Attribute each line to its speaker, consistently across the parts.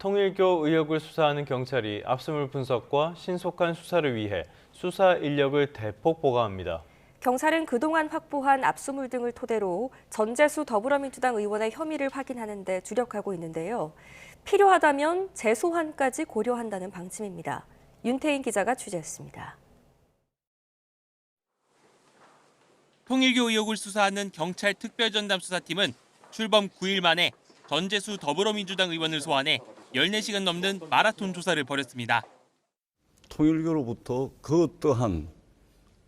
Speaker 1: 통일교 의혹을 수사하는 경찰이 압수물 분석과 신속한 수사를 위해 수사 인력을 대폭 보강합니다.
Speaker 2: 경찰은 그동안 확보한 압수물 등을 토대로 전재수 더불어민주당 의원의 혐의를 확인하는 데 주력하고 있는데요. 필요하다면 재소환까지 고려한다는 방침입니다. 윤태인 기자가 취재했습니다.
Speaker 3: 통일교 의혹을 수사하는 경찰 특별전담 수사팀은 출범 9일 만에 전재수 더불어민주당 의원을 소환해 14시간 넘는 마라톤 조사를 벌였습니다.
Speaker 4: 통일교로부터 그 어떠한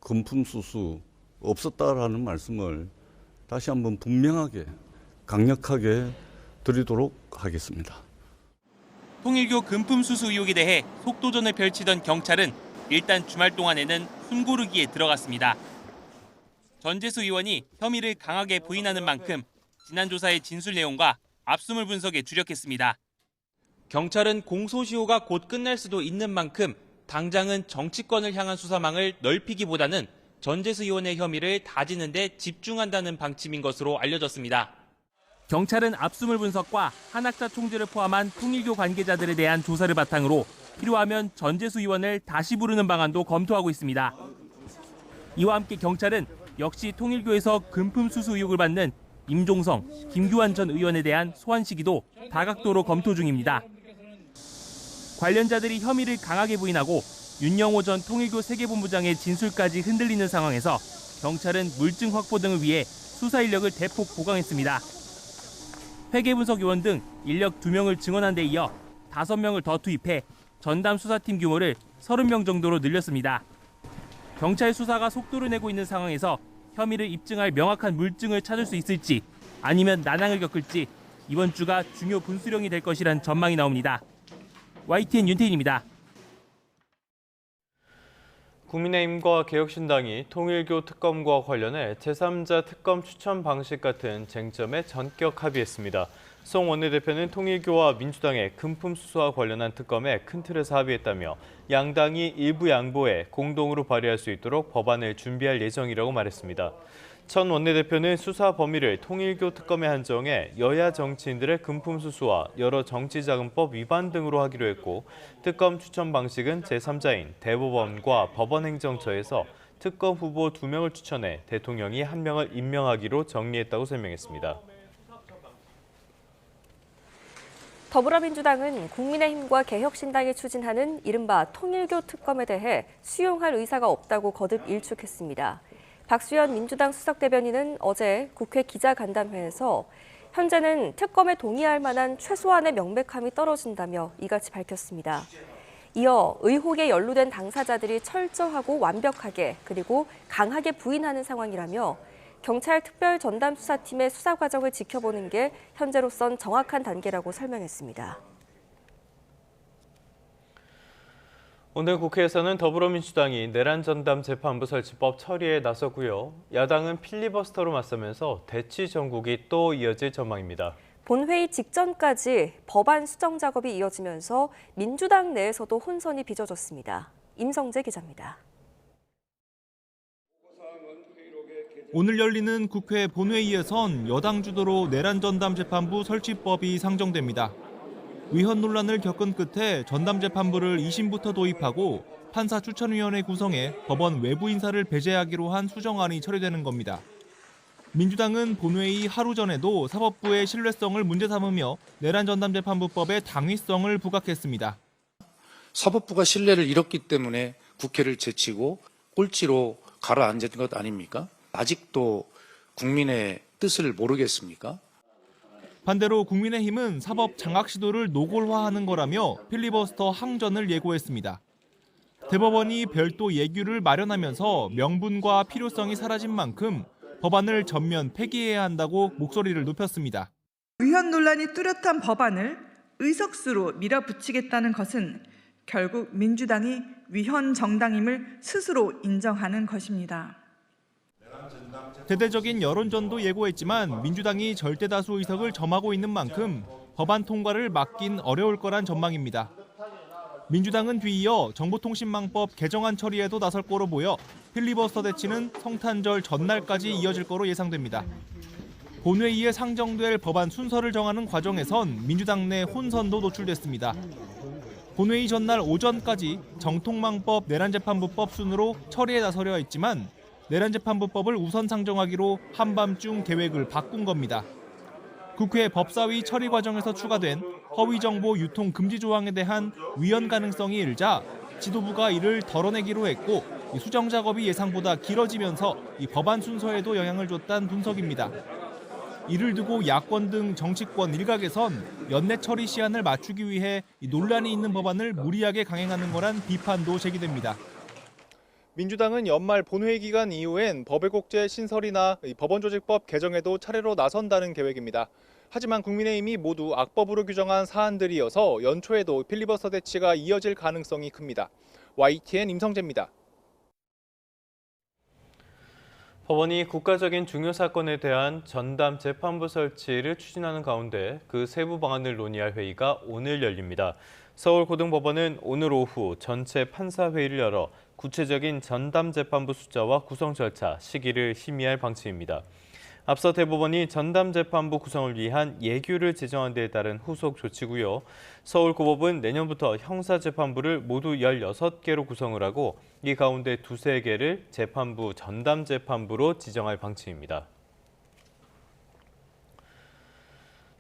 Speaker 4: 금품수수 없었다라는 말씀을 다시 한번 분명하게 강력하게 드리도록 하겠습니다.
Speaker 3: 통일교 금품수수 의혹에 대해 속도전을 펼치던 경찰은 일단 주말 동안에는 숨고르기에 들어갔습니다. 전재수 의원이 혐의를 강하게 부인하는 만큼 지난 조사의 진술 내용과 압수물 분석에 주력했습니다. 경찰은 공소시효가 곧 끝날 수도 있는 만큼 당장은 정치권을 향한 수사망을 넓히기보다는 전재수 의원의 혐의를 다지는 데 집중한다는 방침인 것으로 알려졌습니다. 경찰은 압수물 분석과 한학자 총재를 포함한 통일교 관계자들에 대한 조사를 바탕으로 필요하면 전재수 의원을 다시 부르는 방안도 검토하고 있습니다. 이와 함께 경찰은 역시 통일교에서 금품 수수 의혹을 받는 임종성, 김규환 전 의원에 대한 소환 시기도 다각도로 검토 중입니다. 관련자들이 혐의를 강하게 부인하고 윤영호 전 통일교 세계본부장의 진술까지 흔들리는 상황에서 경찰은 물증 확보 등을 위해 수사 인력을 대폭 보강했습니다. 회계분석 요원 등 인력 2명을 증언한 데 이어 5명을 더 투입해 전담 수사팀 규모를 30명 정도로 늘렸습니다. 경찰 수사가 속도를 내고 있는 상황에서 혐의를 입증할 명확한 물증을 찾을 수 있을지 아니면 난항을 겪을지 이번 주가 중요 분수령이 될 것이란 전망이 나옵니다. YTN 윤태인입니다.
Speaker 1: 국민의힘과 개혁신당이 통일교 특검과 관련해 제3자 특검 추천 방식 같은 쟁점에 전격 합의했습니다. 송 원내대표는 통일교와 민주당의 금품 수수와 관련한 특검에 큰 틀에서 합의했다며 양당이 일부 양보해 공동으로 발의할 수 있도록 법안을 준비할 예정이라고 말했습니다. 천 원내대표는 수사 범위를 통일교 특검에 한정해 여야 정치인들의 금품 수수와 여러 정치자금법 위반 등으로 하기로 했고 특검 추천 방식은 제3자인 대법원과 법원행정처에서 특검 후보 2명을 추천해 대통령이 1명을 임명하기로 정리했다고 설명했습니다.
Speaker 2: 더불어민주당은 국민의힘과 개혁신당이 추진하는 이른바 통일교 특검에 대해 수용할 의사가 없다고 거듭 일축했습니다. 박수현 민주당 수석대변인은 어제 국회 기자간담회에서 현재는 특검에 동의할 만한 최소한의 명백함이 떨어진다며 이같이 밝혔습니다. 이어 의혹에 연루된 당사자들이 철저하고 완벽하게 그리고 강하게 부인하는 상황이라며 경찰 특별전담수사팀의 수사 과정을 지켜보는 게 현재로선 정확한 단계라고 설명했습니다.
Speaker 1: 오늘 국회에서는 더불어민주당이 내란전담 재판부 설치법 처리에 나섰고요. 야당은 필리버스터로 맞서면서 대치 전국이 또 이어질 전망입니다.
Speaker 2: 본회의 직전까지 법안 수정 작업이 이어지면서 민주당 내에서도 혼선이 빚어졌습니다. 임성재 기자입니다.
Speaker 5: 오늘 열리는 국회 본회의에선 여당 주도로 내란전담 재판부 설치법이 상정됩니다. 위헌 논란을 겪은 끝에 전담재판부를 2심부터 도입하고 판사 추천위원회 구성해 법원 외부 인사를 배제하기로 한 수정안이 처리되는 겁니다. 민주당은 본회의 하루 전에도 사법부의 신뢰성을 문제 삼으며 내란전담재판부법의 당위성을 부각했습니다.
Speaker 6: 사법부가 신뢰를 잃었기 때문에 국회를 제치고 꼴찌로 가라앉은 것 아닙니까? 아직도 국민의 뜻을 모르겠습니까?
Speaker 5: 반대로 국민의힘은 사법 장악 시도를 노골화하는 거라며 필리버스터 항전을 예고했습니다. 대법원이 별도 예규를 마련하면서 명분과 필요성이 사라진 만큼 법안을 전면 폐기해야 한다고 목소리를 높였습니다.
Speaker 7: 위헌 논란이 뚜렷한 법안을 의석수로 밀어붙이겠다는 것은 결국 민주당이 위헌 정당임을 스스로 인정하는 것입니다.
Speaker 5: 대대적인 여론전도 예고했지만 민주당이 절대다수 의석을 점하고 있는 만큼 법안 통과를 막긴 어려울 거란 전망입니다. 민주당은 뒤이어 정보통신망법 개정안 처리에도 나설 거로 보여 필리버스터 대치는 성탄절 전날까지 이어질 거로 예상됩니다. 본회의에 상정될 법안 순서를 정하는 과정에선 민주당 내 혼선도 노출됐습니다. 본회의 전날 오전까지 정통망법 내란재판부법 순으로 처리에 나서려 했지만 내란재판부법을 우선 상정하기로 한밤중 계획을 바꾼 겁니다. 국회 법사위 처리 과정에서 추가된 허위정보 유통 금지 조항에 대한 위헌 가능성이 일자 지도부가 이를 덜어내기로 했고 수정 작업이 예상보다 길어지면서 이 법안 순서에도 영향을 줬다는 분석입니다. 이를 두고 야권 등 정치권 일각에선 연내 처리 시한을 맞추기 위해 논란이 있는 법안을 무리하게 강행하는 거란 비판도 제기됩니다.
Speaker 8: 민주당은 연말 본회의 기간 이후엔 법외국제 신설이나 법원조직법 개정에도 차례로 나선다는 계획입니다. 하지만 국민의힘이 모두 악법으로 규정한 사안들이어서 연초에도 필리버스터 대치가 이어질 가능성이 큽니다. YTN 임성재입니다.
Speaker 1: 법원이 국가적인 중요 사건에 대한 전담 재판부 설치를 추진하는 가운데 그 세부 방안을 논의할 회의가 오늘 열립니다. 서울고등법원은 오늘 오후 전체 판사회의를 열어 구체적인 전담 재판부 숫자와 구성 절차, 시기를 심의할 방침입니다. 앞서 대법원이 전담 재판부 구성을 위한 예규를 제정한 데에 따른 후속 조치고요. 서울고법은 내년부터 형사재판부를 모두 16개로 구성을 하고 이 가운데 2~3개를 재판부 전담 재판부로 지정할 방침입니다.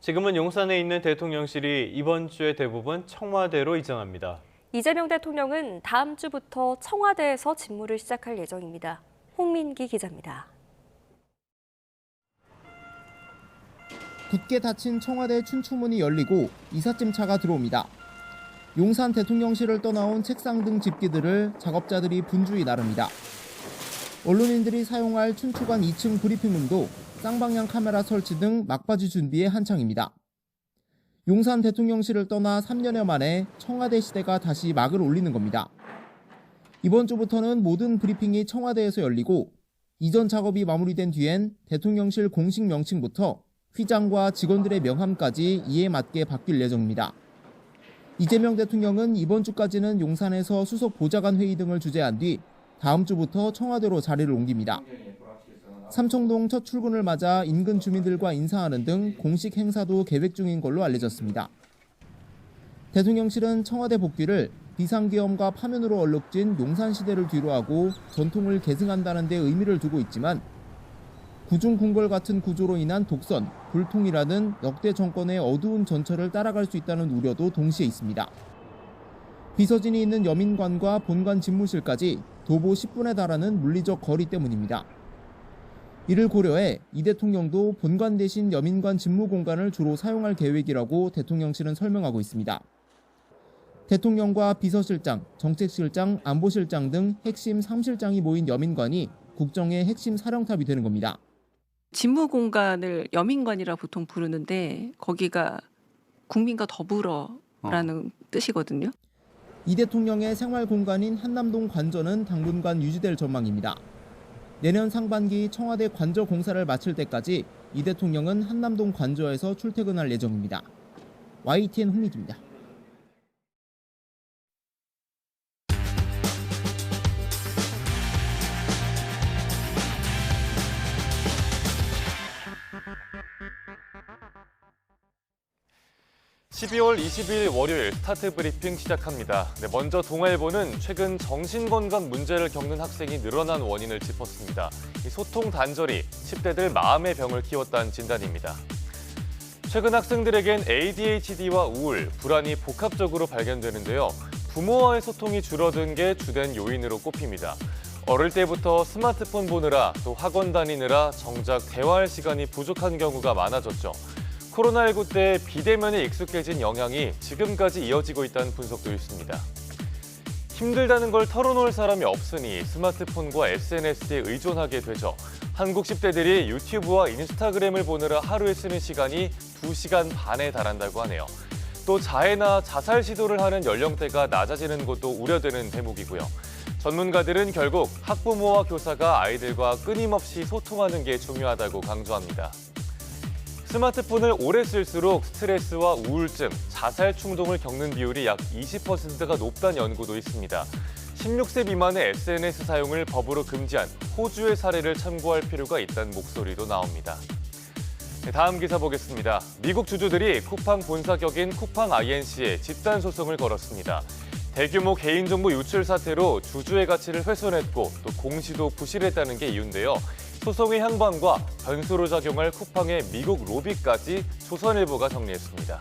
Speaker 1: 지금은 용산에 있는 대통령실이 이번 주에 대부분 청와대로 이전합니다.
Speaker 2: 이재명 대통령은 다음 주부터 청와대에서 직무를 시작할 예정입니다. 홍민기 기자입니다.
Speaker 9: 굳게 닫힌 청와대 춘추문이 열리고 이삿짐차가 들어옵니다. 용산 대통령실을 떠나온 책상 등 집기들을 작업자들이 분주히 나릅니다. 언론인들이 사용할 춘추관 2층 브리핑룸도 쌍방향 카메라 설치 등 막바지 준비에 한창입니다. 용산 대통령실을 떠나 3년여 만에 청와대 시대가 다시 막을 올리는 겁니다. 이번 주부터는 모든 브리핑이 청와대에서 열리고 이전 작업이 마무리된 뒤엔 대통령실 공식 명칭부터 휘장과 직원들의 명함까지 이에 맞게 바뀔 예정입니다. 이재명 대통령은 이번 주까지는 용산에서 수석 보좌관 회의 등을 주재한 뒤 다음 주부터 청와대로 자리를 옮깁니다. 삼청동 첫 출근을 맞아 인근 주민들과 인사하는 등 공식 행사도 계획 중인 걸로 알려졌습니다. 대통령실은 청와대 복귀를 비상계엄과 파면으로 얼룩진 용산시대를 뒤로하고 전통을 계승한다는 데 의미를 두고 있지만 구중궁궐 같은 구조로 인한 독선, 불통이라는 역대 정권의 어두운 전철을 따라갈 수 있다는 우려도 동시에 있습니다. 비서진이 있는 여민관과 본관 집무실까지 도보 10분에 달하는 물리적 거리 때문입니다. 이를 고려해 이 대통령도 본관 대신 여민관 집무 공간을 주로 사용할 계획이라고 대통령실은 설명하고 있습니다. 대통령과 비서실장, 정책실장, 안보실장 등 핵심 3실장이 모인 여민관이 국정의 핵심 사령탑이 되는 겁니다.
Speaker 10: 집무 공간을 여민관이라 보통 부르는데 거기가 국민과 더불어라는 뜻이거든요.
Speaker 9: 이 대통령의 생활 공간인 한남동 관저는 당분간 유지될 전망입니다. 내년 상반기 청와대 관저 공사를 마칠 때까지 이 대통령은 한남동 관저에서 출퇴근할 예정입니다. YTN 홍민기입니다.
Speaker 11: (12월 20일) 월요일 스타트 브리핑 시작합니다. 먼저 동아일보는 최근 정신건강 문제를 겪는 학생이 늘어난 원인을 짚었습니다. 이 소통 단절이 10대들 마음의 병을 키웠다는 진단입니다. 최근 학생들에겐 ADHD와 우울, 불안이 복합적으로 발견되는데요. 부모와의 소통이 줄어든 게 주된 요인으로 꼽힙니다. 어릴 때부터 스마트폰 보느라 또 학원 다니느라 정작 대화할 시간이 부족한 경우가 많아졌죠. 코로나19 때 비대면에 익숙해진 영향이 지금까지 이어지고 있다는 분석도 있습니다. 힘들다는 걸 털어놓을 사람이 없으니 스마트폰과 SNS에 의존하게 되죠. 한국 10대들이 유튜브와 인스타그램을 보느라 하루에 쓰는 시간이 2시간 반에 달한다고 하네요. 또 자해나 자살 시도를 하는 연령대가 낮아지는 것도 우려되는 대목이고요. 전문가들은 결국 학부모와 교사가 아이들과 끊임없이 소통하는 게 중요하다고 강조합니다. 스마트폰을 오래 쓸수록 스트레스와 우울증, 자살 충동을 겪는 비율이 약 20%가 높다는 연구도 있습니다. 16세 미만의 SNS 사용을 법으로 금지한 호주의 사례를 참고할 필요가 있다는 목소리도 나옵니다. 다음 기사 보겠습니다. 미국 주주들이 쿠팡 본사격인 쿠팡 INC에 집단 소송을 걸었습니다. 대규모 개인정보 유출 사태로 주주의 가치를 훼손했고 또 공시도 부실했다는 게 이유인데요. 소송의 향방과 변수로 작용할 쿠팡의 미국 로비까지 조선일보가 정리했습니다.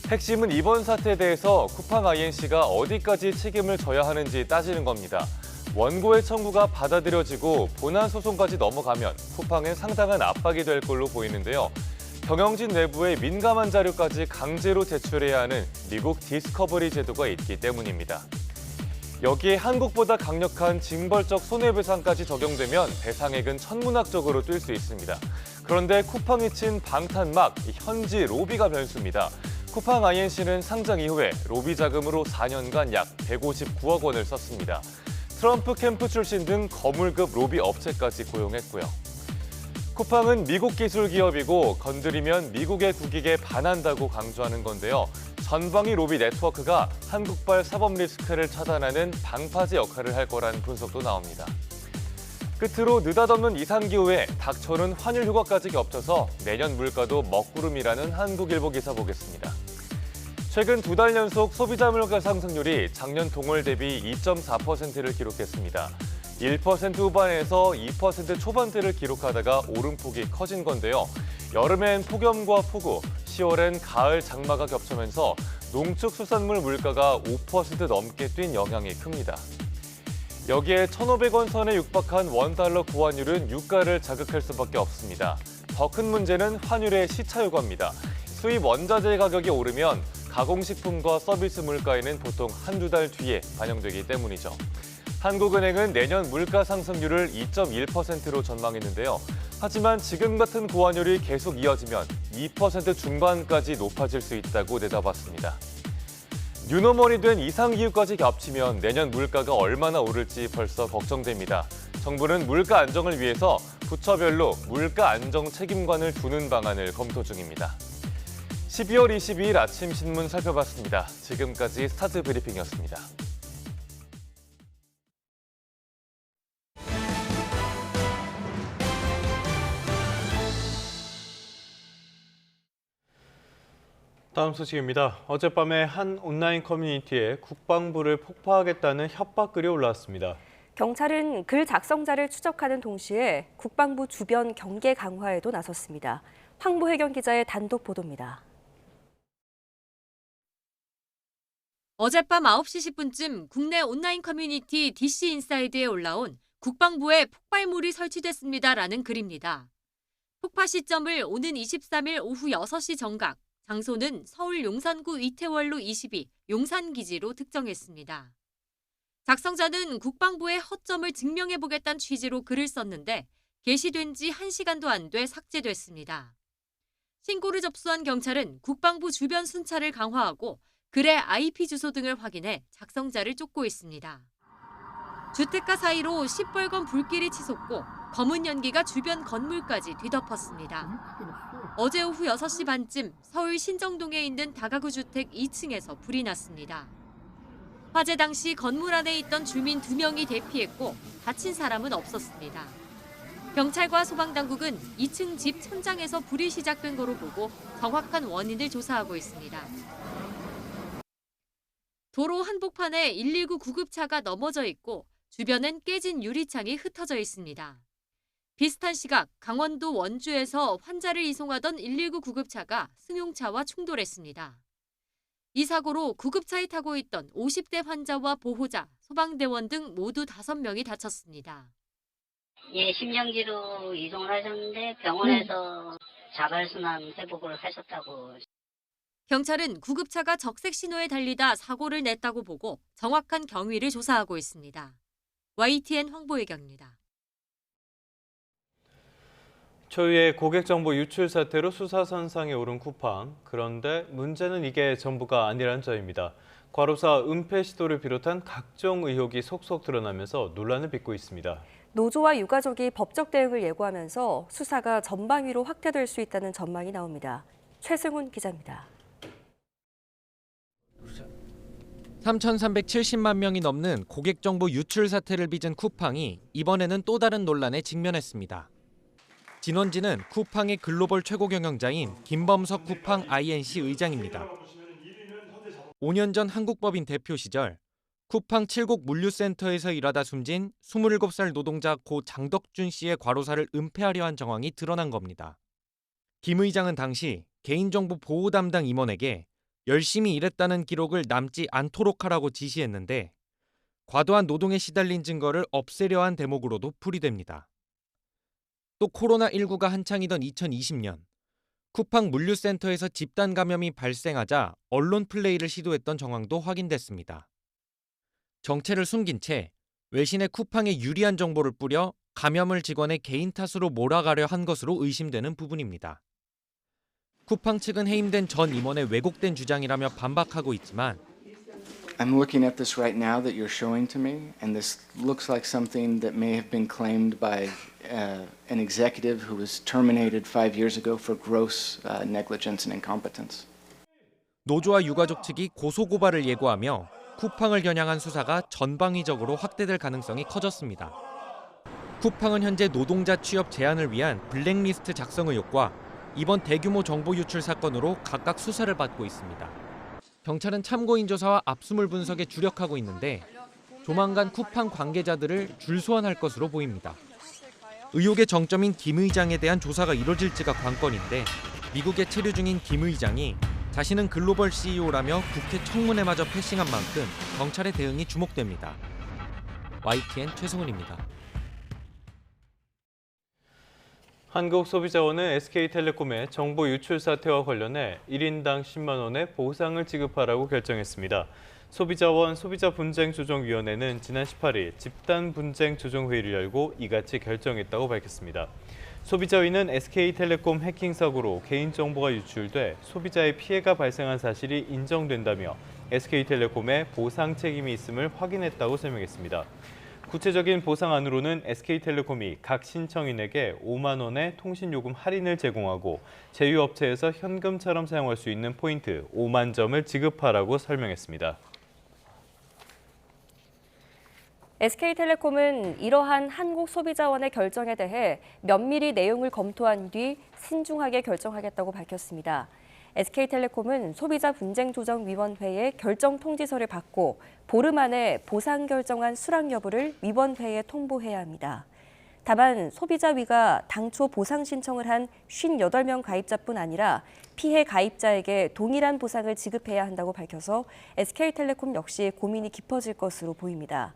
Speaker 11: 핵심은 이번 사태에 대해서 쿠팡 INC가 어디까지 책임을 져야 하는지 따지는 겁니다. 원고의 청구가 받아들여지고 본안 소송까지 넘어가면 쿠팡엔 상당한 압박이 될 걸로 보이는데요. 경영진 내부의 민감한 자료까지 강제로 제출해야 하는 미국 디스커버리 제도가 있기 때문입니다. 여기에 한국보다 강력한 징벌적 손해배상까지 적용되면 배상액은 천문학적으로 뛸 수 있습니다. 그런데 쿠팡이 친 방탄막, 현지 로비가 변수입니다. 쿠팡 INC는 상장 이후에 로비 자금으로 4년간 약 159억 원을 썼습니다. 트럼프 캠프 출신 등 거물급 로비 업체까지 고용했고요. 쿠팡은 미국 기술 기업이고 건드리면 미국의 국익에 반한다고 강조하는 건데요. 전방위 로비 네트워크가 한국발 사법 리스크를 차단하는 방파제 역할을 할 거란 분석도 나옵니다. 끝으로 느닷없는 이상기후에 닥쳐오는 환율 휴가까지 겹쳐서 내년 물가도 먹구름이라는 한국일보 기사 보겠습니다. 최근 2달 연속 소비자 물가 상승률이 작년 동월 대비 2.4%를 기록했습니다. 1% 후반에서 2% 초반대를 기록하다가 오름폭이 커진 건데요. 여름엔 폭염과 폭우, 10월엔 가을 장마가 겹치면서 농축수산물 물가가 5% 넘게 뛴 영향이 큽니다. 여기에 1,500원 선에 육박한 원달러 구환율은 유가를 자극할 수밖에 없습니다. 더 큰 문제는 환율의 시차 요구입니다. 수입 원자재 가격이 오르면 가공식품과 서비스 물가에는 보통 한두 달 뒤에 반영되기 때문이죠. 한국은행은 내년 물가 상승률을 2.1%로 전망했는데요. 하지만 지금 같은 고환율이 계속 이어지면 2% 중반까지 높아질 수 있다고 내다봤습니다. 뉴노멀이 된 이상기후까지 겹치면 내년 물가가 얼마나 오를지 벌써 걱정됩니다. 정부는 물가 안정을 위해서 부처별로 물가 안정 책임관을 두는 방안을 검토 중입니다. 12월 22일 아침 신문 살펴봤습니다. 지금까지 스타트 브리핑이었습니다.
Speaker 1: 다음 소식입니다. 어젯밤에 한 온라인 커뮤니티에 국방부를 폭파하겠다는 협박글이 올라왔습니다.
Speaker 2: 경찰은 글 작성자를 추적하는 동시에 국방부 주변 경계 강화에도 나섰습니다. 황보혜경 기자의 단독 보도입니다.
Speaker 12: 어젯밤 9시 10분쯤 국내 온라인 커뮤니티 DC인사이드에 올라온 국방부에 폭발물이 설치됐습니다라는 글입니다. 폭파 시점을 오는 23일 오후 6시 정각, 장소는 서울 용산구 이태원로 22 용산기지로 특정했습니다. 작성자는 국방부의 허점을 증명해보겠다는 취지로 글을 썼는데 게시된 지 1시간도 안 돼 삭제됐습니다. 신고를 접수한 경찰은 국방부 주변 순찰을 강화하고 글의 IP 주소 등을 확인해 작성자를 쫓고 있습니다. 주택가 사이로 시뻘건 불길이 치솟고 검은 연기가 주변 건물까지 뒤덮었습니다. 어제 오후 6시 반쯤 서울 신정동에 있는 다가구 주택 2층에서 불이 났습니다. 화재 당시 건물 안에 있던 주민 2명이 대피했고 다친 사람은 없었습니다. 경찰과 소방당국은 2층 집 천장에서 불이 시작된 거로 보고 정확한 원인을 조사하고 있습니다. 도로 한복판에 119 구급차가 넘어져 있고 주변엔 깨진 유리창이 흩어져 있습니다. 비슷한 시각 강원도 원주에서 환자를 이송하던 119 구급차가 승용차와 충돌했습니다. 이 사고로 구급차에 타고 있던 50대 환자와 보호자, 소방대원 등 모두 5명이 다쳤습니다.
Speaker 13: 예, 심정지로 이송을 하셨는데 병원에서 자발순환 회복을 하셨다고.
Speaker 12: 경찰은 구급차가 적색 신호에 달리다 사고를 냈다고 보고 정확한 경위를 조사하고 있습니다. YTN 황보혜경입니다.
Speaker 1: 초유의 고객정보 유출 사태로 수사선상에 오른 쿠팡. 그런데 문제는 이게 전부가 아니란 점입니다. 과로사 은폐 시도를 비롯한 각종 의혹이 속속 드러나면서 논란을 빚고 있습니다.
Speaker 2: 노조와 유가족이 법적 대응을 예고하면서 수사가 전방위로 확대될 수 있다는 전망이 나옵니다. 최승훈 기자입니다.
Speaker 14: 3,370만 명이 넘는 고객정보 유출 사태를 빚은 쿠팡이 이번에는 또 다른 논란에 직면했습니다.
Speaker 5: 진원지는 쿠팡의 글로벌 최고 경영자인 김범석 쿠팡 INC 의장입니다. 5년 전 한국법인 대표 시절 쿠팡 칠곡 물류센터에서 일하다 숨진 27살 노동자 고 장덕준 씨의 과로사를 은폐하려 한 정황이 드러난 겁니다. 김 의장은 당시 개인정보 보호 담당 임원에게 열심히 일했다는 기록을 남지 않도록 하라고 지시했는데 과도한 노동에 시달린 증거를 없애려 한 대목으로도 풀이됩니다. 또 코로나19가 한창이던 2020년 쿠팡 물류센터에서 집단 감염이 발생하자 언론 플레이를 시도했던 정황도 확인됐습니다. 정체를 숨긴 채 외신에 쿠팡에 유리한 정보를 뿌려 감염을 직원의 개인 탓으로 몰아가려 한 것으로 의심되는 부분입니다. 쿠팡 측은 해임된 전 임원의 왜곡된 주장이라며 반박하고 있지만
Speaker 14: I'm looking at this right now that you're showing to me, and this looks like something that may have been claimed by an executive who was terminated 5 years ago for gross negligence and incompetence.
Speaker 5: 노조와 유가족 측이 고소고발을 예고하며 쿠팡을 겨냥한 수사가 전방위적으로 확대될 가능성이 커졌습니다. 쿠팡은 현재 노동자 취업 제한을 위한 블랙리스트 작성 의혹과 이번 대규모 정보 유출 사건으로 각각 수사를 받고 있습니다. 경찰은 참고인 조사와 압수물 분석에 주력하고 있는데 조만간 쿠팡 관계자들을 줄소환할 것으로 보입니다. 의혹의 정점인 김 의장에 대한 조사가 이뤄질지가 관건인데 미국에 체류 중인 김 의장이 자신은 글로벌 CEO라며 국회 청문회마저 패싱한 만큼 경찰의 대응이 주목됩니다. YTN 최승훈입니다.
Speaker 1: 한국소비자원은 SK텔레콤의 정보 유출 사태와 관련해 1인당 10만 원의 보상을 지급하라고 결정했습니다. 소비자원 소비자분쟁조정위원회는 지난 18일 집단분쟁조정회의를 열고 이같이 결정했다고 밝혔습니다. 소비자위는 SK텔레콤 해킹 사고로 개인정보가 유출돼 소비자의 피해가 발생한 사실이 인정된다며 SK텔레콤의 보상 책임이 있음을 확인했다고 설명했습니다. 구체적인 보상안으로는 SK텔레콤이 각 신청인에게 5만 원의 통신요금 할인을 제공하고 제휴업체에서 현금처럼 사용할 수 있는 포인트 5만 점을 지급하라고 설명했습니다.
Speaker 2: SK텔레콤은 이러한 한국소비자원의 결정에 대해 면밀히 내용을 검토한 뒤 신중하게 결정하겠다고 밝혔습니다. SK텔레콤은 소비자분쟁조정위원회에 결정 통지서를 받고 보름 안에 보상 결정안 수락 여부를 위원회에 통보해야 합니다. 다만 소비자위가 당초 보상 신청을 한 58명 가입자뿐 아니라 피해 가입자에게 동일한 보상을 지급해야 한다고 밝혀서 SK텔레콤 역시 고민이 깊어질 것으로 보입니다.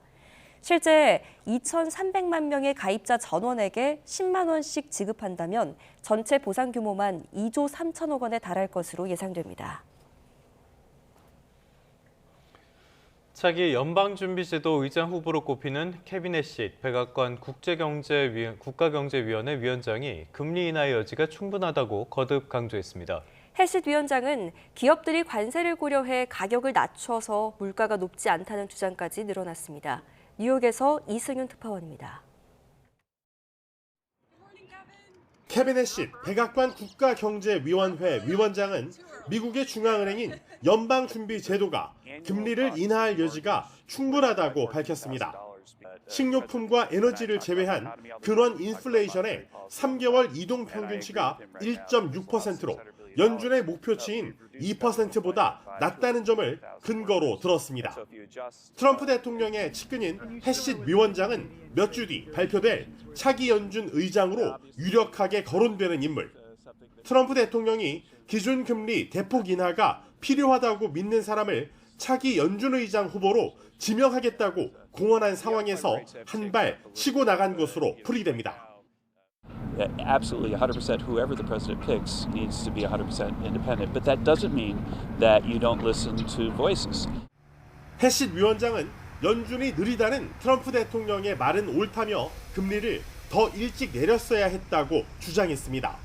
Speaker 2: 실제 2,300만 명의 가입자 전원에게 10만 원씩 지급한다면 전체 보상 규모만 2조 3천억 원에 달할 것으로 예상됩니다.
Speaker 1: 차기 연방준비제도 의장 후보로 꼽히는 케빈 해싯 백악관 국가경제위원회 위원장이 금리 인하의 여지가 충분하다고 거듭 강조했습니다.
Speaker 2: 해싯 위원장은 기업들이 관세를 고려해 가격을 낮춰서 물가가 높지 않다는 주장까지 늘어났습니다. 뉴욕에서 이승윤 특파원입니다.
Speaker 15: 케빈 해싯 백악관 국가경제위원회 위원장은 미국의 중앙은행인 연방준비제도가 금리를 인하할 여지가 충분하다고 밝혔습니다. 식료품과 에너지를 제외한 근원 인플레이션의 3개월 이동평균치가 1.6%로 연준의 목표치인 2%보다 낮다는 점을 근거로 들었습니다. 트럼프 대통령의 측근인 해싯 위원장은 몇 주 뒤 발표될 차기 연준 의장으로 유력하게 거론되는 인물. 트럼프 대통령이 기준금리 대폭 인하가 필요하다고 믿는 사람을 차기 연준 의장 후보로 지명하겠다고 공언한 상황에서 한 발 치고 나간 것으로 풀이됩니다.
Speaker 16: Absolutely 100% whoever the president picks needs to be 100% independent, but that doesn't mean that you don't listen to voices.
Speaker 15: 해싯 위원장은 연준이 느리다는 트럼프 대통령의 말은 옳다며 금리를 더 일찍 내렸어야 했다고 주장했습니다.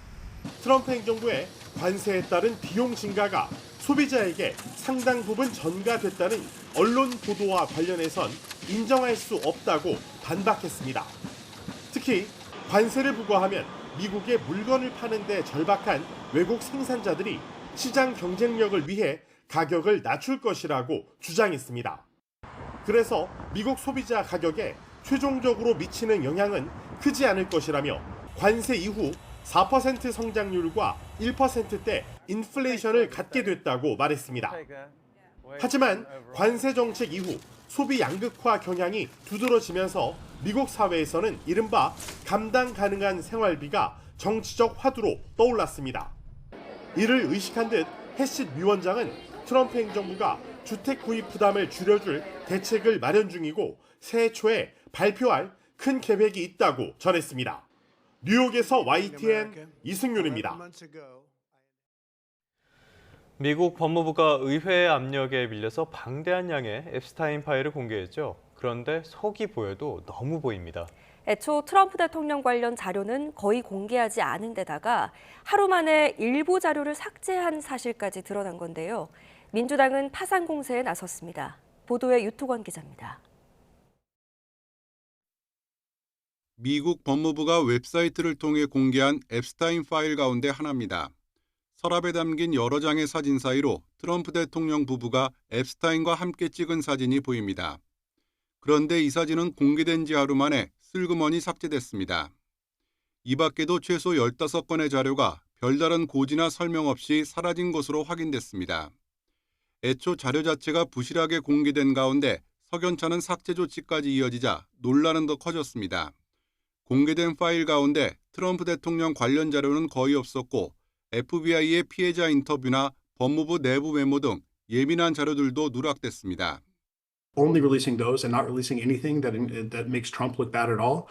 Speaker 15: 트럼프 행정부의 관세에 따른 비용 증가가 소비자에게 상당 부분 전가됐다는 언론 보도와 관련해선 인정할 수 없다고 반박했습니다. 특히 관세를 부과하면 미국의 물건을 파는 데 절박한 외국 생산자들이 시장 경쟁력을 위해 가격을 낮출 것이라고 주장했습니다. 그래서 미국 소비자 가격에 최종적으로 미치는 영향은 크지 않을 것이라며 관세 이후 4% 성장률과 1%대 인플레이션을 갖게 됐다고 말했습니다. 하지만 관세 정책 이후 소비 양극화 경향이 두드러지면서 미국 사회에서는 이른바 감당 가능한 생활비가 정치적 화두로 떠올랐습니다. 이를 의식한 듯 해시 위원장은 트럼프 행정부가 주택 구입 부담을 줄여줄 대책을 마련 중이고 새해 초에 발표할 큰 계획이 있다고 전했습니다. 뉴욕에서 YTN 이승윤입니다.
Speaker 1: 미국 법무부가 의회의 압력에 밀려서 방대한 양의 앱스타인 파일을 공개했죠. 그런데 속이 보여도 너무 보입니다.
Speaker 2: 애초 트럼프 대통령 관련 자료는 거의 공개하지 않은 데다가 하루 만에 일부 자료를 삭제한 사실까지 드러난 건데요. 민주당은 파상 공세에 나섰습니다. 보도에 유토건 기자입니다.
Speaker 17: 미국 법무부가 웹사이트를 통해 공개한 앱스타인 파일 가운데 하나입니다. 서랍에 담긴 여러 장의 사진 사이로 트럼프 대통령 부부가 앱스타인과 함께 찍은 사진이 보입니다. 그런데 이 사진은 공개된 지 하루 만에 슬그머니 삭제됐습니다. 이 밖에도 최소 15건의 자료가 별다른 고지나 설명 없이 사라진 것으로 확인됐습니다. 애초 자료 자체가 부실하게 공개된 가운데 석연찮은 삭제 조치까지 이어지자 논란은 더 커졌습니다. 공개된 파일 가운데 트럼프 대통령 관련 자료는 거의 없었고 FBI의 피해자 인터뷰나 법무부 내부 메모 등 예민한 자료들도 누락됐습니다.
Speaker 18: Only releasing those and not releasing anything that makes Trump look bad at all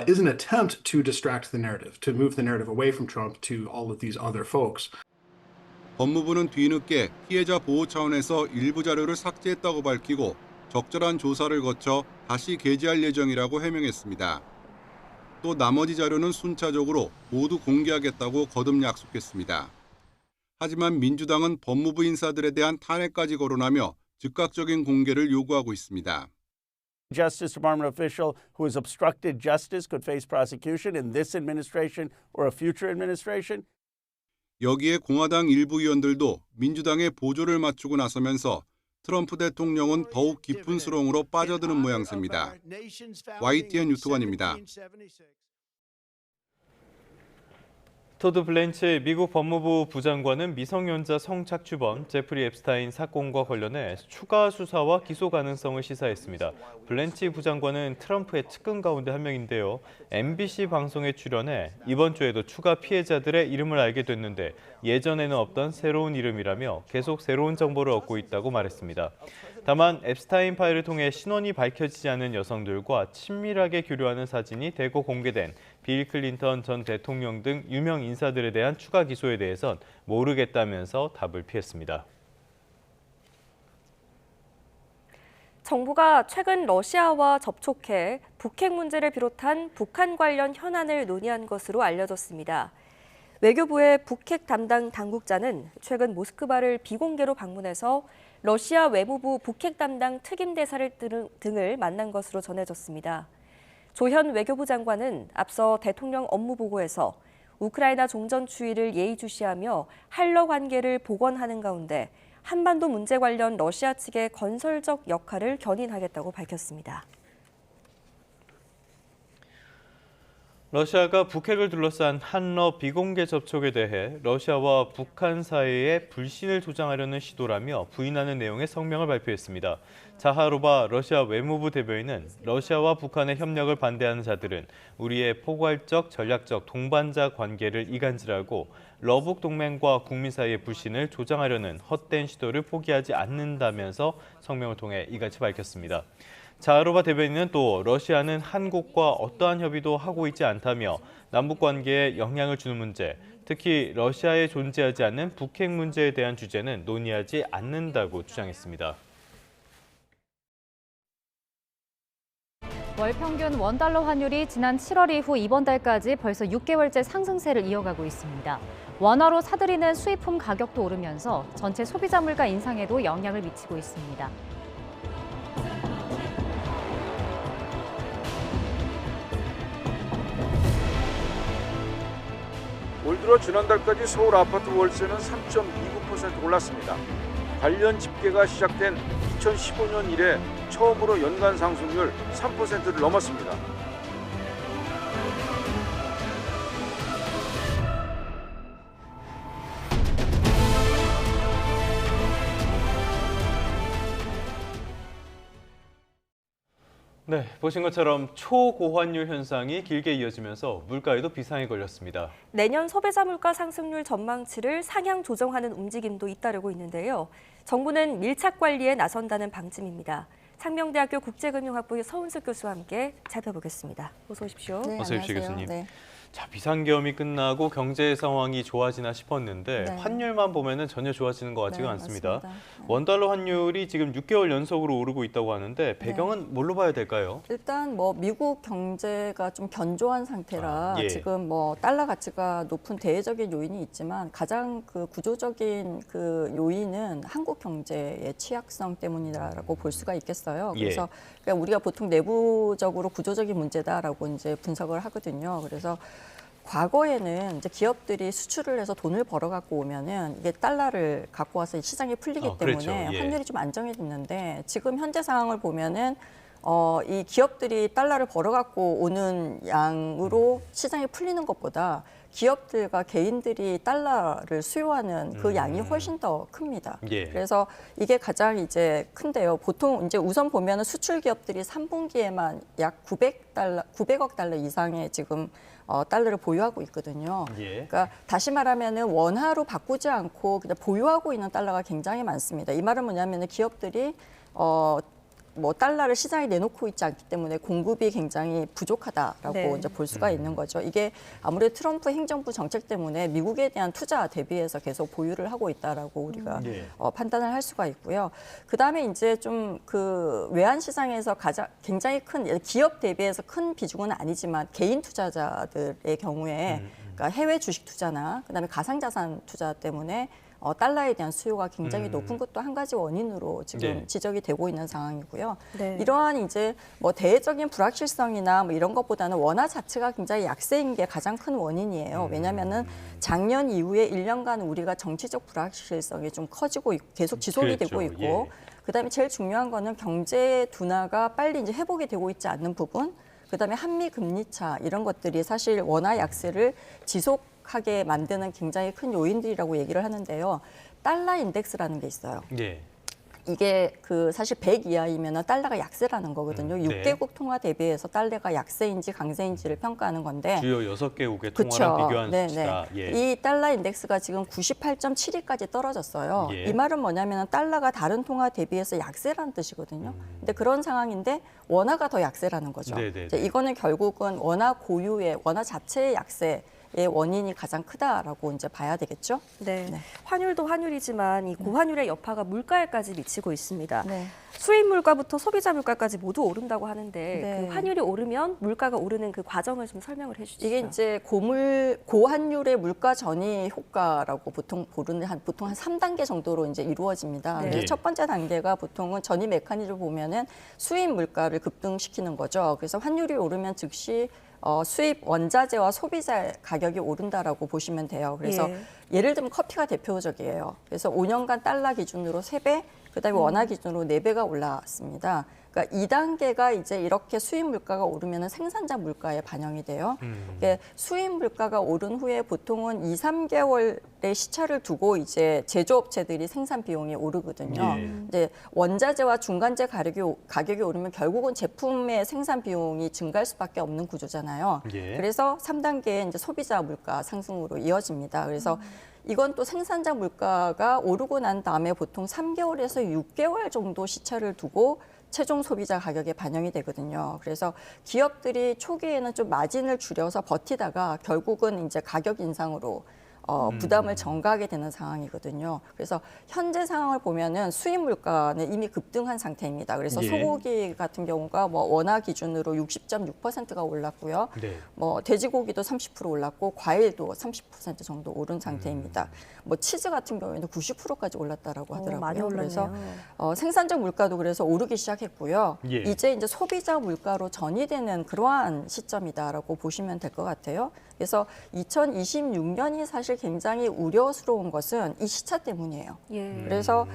Speaker 18: is an attempt to distract the narrative, to move the narrative away from Trump to all of these other folks.
Speaker 17: 법무부는 뒤늦게 피해자 보호 차원에서 일부 자료를 삭제했다고 밝히고 적절한 조사를 거쳐 다시 게재할 예정이라고 해명했습니다. 또 나머지 자료는 순차적으로 모두 공개하겠다고 거듭 약속했습니다. 하지만 민주당은 법무부 인사들에 대한 탄핵까지 거론하며 즉각적인 공개를 요구하고 있습니다.
Speaker 19: Justice Department official who has obstructed justice could face prosecution in this administration or a future administration.
Speaker 17: 여기에 공화당 일부 의원들도 민주당의 보조를 맞추고 나서면서 트럼프 대통령은 더욱 깊은 수렁으로 빠져드는 모양새입니다. YTN 유토관입니다.
Speaker 1: 토드 블렌치 미국 법무부 부장관은 미성년자 성착취범 제프리 앱스타인 사건과 관련해 추가 수사와 기소 가능성을 시사했습니다. 블렌치 부장관은 트럼프의 측근 가운데 한 명인데요. MBC 방송에 출연해 이번 주에도 추가 피해자들의 이름을 알게 됐는데 예전에는 없던 새로운 이름이라며 계속 새로운 정보를 얻고 있다고 말했습니다. 다만 앱스타인 파일을 통해 신원이 밝혀지지 않은 여성들과 친밀하게 교류하는 사진이 대거 공개된 빌 클린턴 전 대통령 등 유명 인사들에 대한 추가 기소에 대해선 모르겠다면서 답을 피했습니다.
Speaker 2: 정부가 최근 러시아와 접촉해 북핵 문제를 비롯한 북한 관련 현안을 논의한 것으로 알려졌습니다. 외교부의 북핵 담당 당국자는 최근 모스크바를 비공개로 방문해서 러시아 외무부 북핵 담당 특임대사를 등을 만난 것으로 전해졌습니다. 조현 외교부 장관은 앞서 대통령 업무보고에서 우크라이나 종전 추이를 예의주시하며 한러 관계를 복원하는 가운데 한반도 문제 관련 러시아 측의 건설적 역할을 견인하겠다고 밝혔습니다.
Speaker 1: 러시아가 북핵을 둘러싼 한러 비공개 접촉에 대해 러시아와 북한 사이에 불신을 조장하려는 시도라며 부인하는 내용의 성명을 발표했습니다. 자하로바 러시아 외무부 대변인은 러시아와 북한의 협력을 반대하는 자들은 우리의 포괄적 전략적 동반자 관계를 이간질하고 러북 동맹과 국민 사이의 불신을 조장하려는 헛된 시도를 포기하지 않는다면서 성명을 통해 이같이 밝혔습니다. 자하로바 대변인은 또 러시아는 한국과 어떠한 협의도 하고 있지 않다며 남북관계에 영향을 주는 문제, 특히 러시아에 존재하지 않는 북핵 문제에 대한 주제는 논의하지 않는다고 주장했습니다.
Speaker 20: 월 평균 원달러 환율이 지난 7월 이후 이번 달까지 벌써 6개월째 상승세를 이어가고 있습니다. 원화로 사들이는 수입품 가격도 오르면서 전체 소비자 물가 인상에도 영향을 미치고 있습니다.
Speaker 21: 올 들어 지난달까지 서울 아파트 월세는 3.29% 올랐습니다. 관련 집계가 시작된 2015년 이래 처음으로 연간 상승률 3%를 넘었습니다.
Speaker 1: 네, 보신 것처럼 초고환율 현상이 길게 이어지면서 물가에도 비상이 걸렸습니다.
Speaker 2: 내년 소비자 물가 상승률 전망치를 상향 조정하는 움직임도 잇따르고 있는데요. 정부는 밀착 관리에 나선다는 방침입니다. 창명대학교 국제금융학부 서은숙 교수와 함께 살펴보겠습니다. 어서 오십시오.
Speaker 1: 네, 어서 오십시오, 교수님.
Speaker 2: 네.
Speaker 1: 자, 비상계엄이 끝나고 경제 상황이 좋아지나 싶었는데
Speaker 4: 네.
Speaker 1: 환율만 보면은 전혀 좋아지는 것 같지가
Speaker 4: 네,
Speaker 1: 않습니다.
Speaker 4: 맞습니다.
Speaker 1: 원달러 환율이 지금 6개월 연속으로 오르고 있다고 하는데 배경은 뭘로 봐야 될까요?
Speaker 4: 일단 뭐 미국 경제가 좀 견조한 상태라
Speaker 1: 예.
Speaker 4: 지금 뭐 달러 가치가 높은 대외적인 요인이 있지만 가장 그 구조적인 그 요인은 한국 경제의 취약성 때문이라고 볼 수가 있겠어요. 그래서 그러니까 우리가 보통 내부적으로 구조적인 문제다라고 이제 분석을 하거든요. 그래서 과거에는 이제 기업들이 수출을 해서 돈을 벌어 갖고 오면은 이게 달러를 갖고 와서 시장에 풀리기 때문에
Speaker 1: 그렇죠. 예.
Speaker 4: 환율이 좀 안정이 됐는데 지금 현재 상황을 보면은 이 기업들이 달러를 벌어 갖고 오는 양으로 시장에 풀리는 것보다 기업들과 개인들이 달러를 수요하는 그 양이 훨씬 더 큽니다.
Speaker 1: 예.
Speaker 4: 그래서 이게 가장 이제 큰데요. 보통 이제 우선 보면은 수출 기업들이 3분기에만 약 900억 달러 이상의 지금 달러를 보유하고 있거든요.
Speaker 1: 예.
Speaker 4: 그러니까 다시 말하면은 원화로 바꾸지 않고 그냥 보유하고 있는 달러가 굉장히 많습니다. 이 말은 뭐냐면은 기업들이 뭐 달러를 시장에 내놓고 있지 않기 때문에 공급이 굉장히 부족하다라고
Speaker 2: 네.
Speaker 4: 이제 볼 수가 있는 거죠. 이게 아무래도 트럼프 행정부 정책 때문에 미국에 대한 투자 대비해서 계속 보유를 하고 있다라고 우리가 판단을 할 수가 있고요. 그 다음에 이제 좀 그 외환 시장에서 가장 굉장히 큰 기업 대비해서 큰 비중은 아니지만 개인 투자자들의 경우에 그러니까 해외 주식 투자나 그다음에 가상자산 투자 때문에 달러에 대한 수요가 굉장히 높은 것도 한 가지 원인으로 지금 지적이 되고 있는 상황이고요.
Speaker 2: 네.
Speaker 4: 이러한 이제 뭐 대외적인 불확실성이나 뭐 이런 것보다는 원화 자체가 굉장히 약세인 게 가장 큰 원인이에요. 왜냐하면은 작년 이후에 1년간 우리가 정치적 불확실성이 좀 커지고 계속 지속이
Speaker 1: 그렇죠.
Speaker 4: 되고 있고, 그다음에 제일 중요한 거는 경제 둔화가 빨리 이제 회복이 되고 있지 않는 부분. 그다음에 한미 금리 차 이런 것들이 사실 원화 약세를 지속하게 만드는 굉장히 큰 요인들이라고 얘기를 하는데요. 달러 인덱스라는 게 있어요.
Speaker 1: 예.
Speaker 4: 이게 그 사실 100 이하이면 달러가 약세라는 거거든요.
Speaker 1: 네.
Speaker 4: 6개국 통화 대비해서 달러가 약세인지 강세인지를 평가하는 건데.
Speaker 1: 주요 6개국의
Speaker 4: 그쵸.
Speaker 1: 통화랑 비교한
Speaker 4: 네네.
Speaker 1: 수치다. 예.
Speaker 4: 이 달러 인덱스가 지금 98.72까지 떨어졌어요.
Speaker 1: 예.
Speaker 4: 이 말은 뭐냐면 달러가 다른 통화 대비해서 약세라는 뜻이거든요. 근데 그런 상황인데 원화가 더 약세라는 거죠.
Speaker 1: 네네네.
Speaker 4: 이제 이거는 결국은 원화 고유의 원화 자체의 약세의 원인이 가장 크다라고 이제 봐야 되겠죠.
Speaker 2: 네. 환율도 환율이지만 이 고환율의 여파가 물가에까지 미치고 있습니다.
Speaker 4: 네.
Speaker 2: 수입 물가부터 소비자 물가까지 모두 오른다고 하는데
Speaker 4: 네.
Speaker 2: 그 환율이 오르면 물가가 오르는 그 과정을 좀 설명을 해주시죠.
Speaker 4: 이게 이제 고환율의 물가 전이 효과라고 보통 보는 보통 한 3단계 정도로 이제 이루어집니다.
Speaker 2: 네.
Speaker 4: 그래서 첫 번째 단계가 보통은 전이 메커니즘을 보면은 수입 물가를 급등시키는 거죠. 그래서 환율이 오르면 즉시 수입 원자재와 소비자 가격이 오른다라고 보시면 돼요. 그래서 예를 들면 커피가 대표적이에요. 그래서 5년간 달러 기준으로 3배, 그다음에 원화 기준으로 4배가 올랐습니다. 그러니까 2단계가 이제 이렇게 수입 물가가 오르면 생산자 물가에 반영이 돼요. 그러니까 수입 물가가 오른 후에 보통은 2, 3개월의 시차를 두고 이제 제조업체들이 생산 비용이 오르거든요. 이제 원자재와 중간재 가격이 오르면 결국은 제품의 생산 비용이 증가할 수밖에 없는 구조잖아요. 그래서 3단계에 이제 소비자 물가 상승으로 이어집니다. 그래서 이건 또 생산자 물가가 오르고 난 다음에 보통 3개월에서 6개월 정도 시차를 두고 최종 소비자 가격에 반영이 되거든요. 그래서 기업들이 초기에는 좀 마진을 줄여서 버티다가 결국은 이제 가격 인상으로 부담을 전가하게 되는 상황이거든요. 그래서 현재 상황을 보면은 수입 물가는 이미 급등한 상태입니다. 그래서 소고기 같은 경우가 뭐 원화 기준으로 60.6%가 올랐고요. 뭐 돼지고기도 30% 올랐고 과일도 30% 정도 오른 상태입니다. 뭐 치즈 같은 경우에는 90%까지 올랐다라고 하더라고요.
Speaker 2: 많이 올랐네요.
Speaker 4: 그래서 생산적 물가도 그래서 오르기 시작했고요. 이제 소비자 물가로 전이되는 그러한 시점이다라고 보시면 될 것 같아요. 그래서 2026년이 사실 굉장히 우려스러운 것은 이 시차 때문이에요. 그래서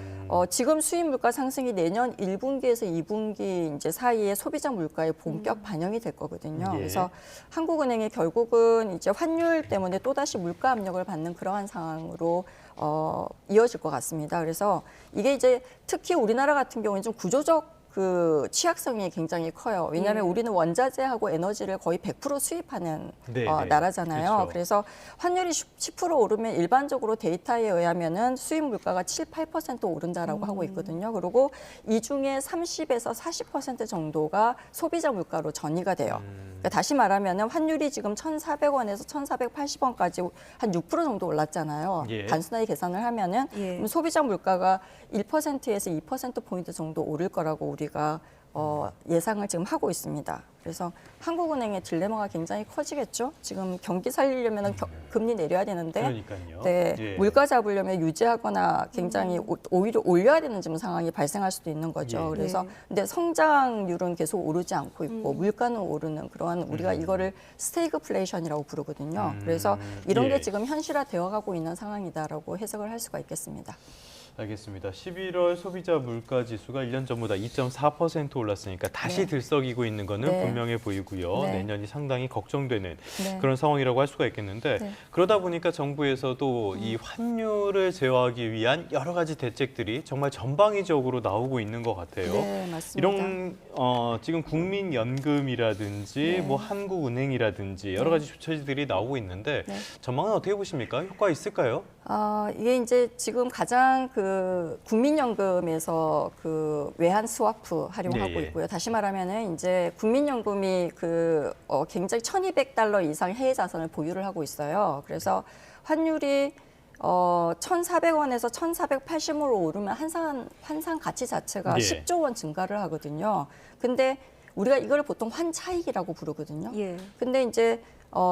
Speaker 4: 지금 수입 물가 상승이 내년 1분기에서 2분기 이제 사이에 소비자 물가에 본격 반영이 될 거거든요. 그래서 한국은행이 결국은 이제 환율 때문에 또다시 물가 압력을 받는 그러한 상황으로 이어질 것 같습니다. 그래서 이게 이제 특히 우리나라 같은 경우는 좀 구조적 그 취약성이 굉장히 커요. 왜냐하면 우리는 원자재하고 에너지를 거의 100% 수입하는 나라잖아요.
Speaker 1: 그렇죠.
Speaker 4: 그래서 환율이 10% 오르면 일반적으로 데이터에 의하면은 수입 물가가 7, 8% 오른다라고 하고 있거든요. 그리고 이 중에 30에서 40% 정도가 소비자 물가로 전이가 돼요. 그러니까 다시 말하면은 환율이 지금 1,400원에서 1,480원까지 한 6% 정도 올랐잖아요.
Speaker 1: 예.
Speaker 4: 단순하게 계산을 하면은 그럼 소비자 물가가 1%에서 2%포인트 정도 오를 거라고 우리가 예상을 지금 하고 있습니다. 그래서 한국은행의 딜레마가 굉장히 커지겠죠. 지금 경기 살리려면 금리 내려야 되는데
Speaker 1: 그러니까요.
Speaker 4: 네,
Speaker 1: 예.
Speaker 4: 물가 잡으려면 유지하거나 굉장히 오히려 올려야 되는 지금 상황이 발생할 수도 있는 거죠.
Speaker 1: 예.
Speaker 4: 그래서 근데 성장률은 계속 오르지 않고 있고 물가는 오르는 그러한 우리가 이거를 스태그플레이션이라고 부르거든요. 그래서 이런 게 지금 현실화되어 가고 있는 상황이다라고 해석을 할 수가 있겠습니다.
Speaker 1: 알겠습니다. 11월 소비자 물가 지수가 1년 전보다 2.4% 올랐으니까 다시 들썩이고 있는 거는 분명해 보이고요. 내년이 상당히 걱정되는 그런 상황이라고 할 수가 있겠는데 그러다 보니까 정부에서도 이 환율을 제어하기 위한 여러 가지 대책들이 정말 전방위적으로 나오고 있는 것 같아요.
Speaker 4: 네, 맞습니다.
Speaker 1: 이런 지금 국민연금이라든지 뭐 한국은행이라든지 여러 가지 조치들이 나오고 있는데 전망은 어떻게 보십니까? 효과 있을까요?
Speaker 4: 이게 이제 지금 가장 그 국민연금에서 그 외환 스와프 활용하고 있고요. 다시 말하면은 이제 국민연금이 그 굉장히 1,200달러 이상 해외 자산을 보유를 하고 있어요. 그래서 환율이 1,400원에서 1,480원으로 오르면 환산 가치 자체가 10조 원 증가를 하거든요. 근데 우리가 이걸 보통 환차익이라고 부르거든요. 근데 이제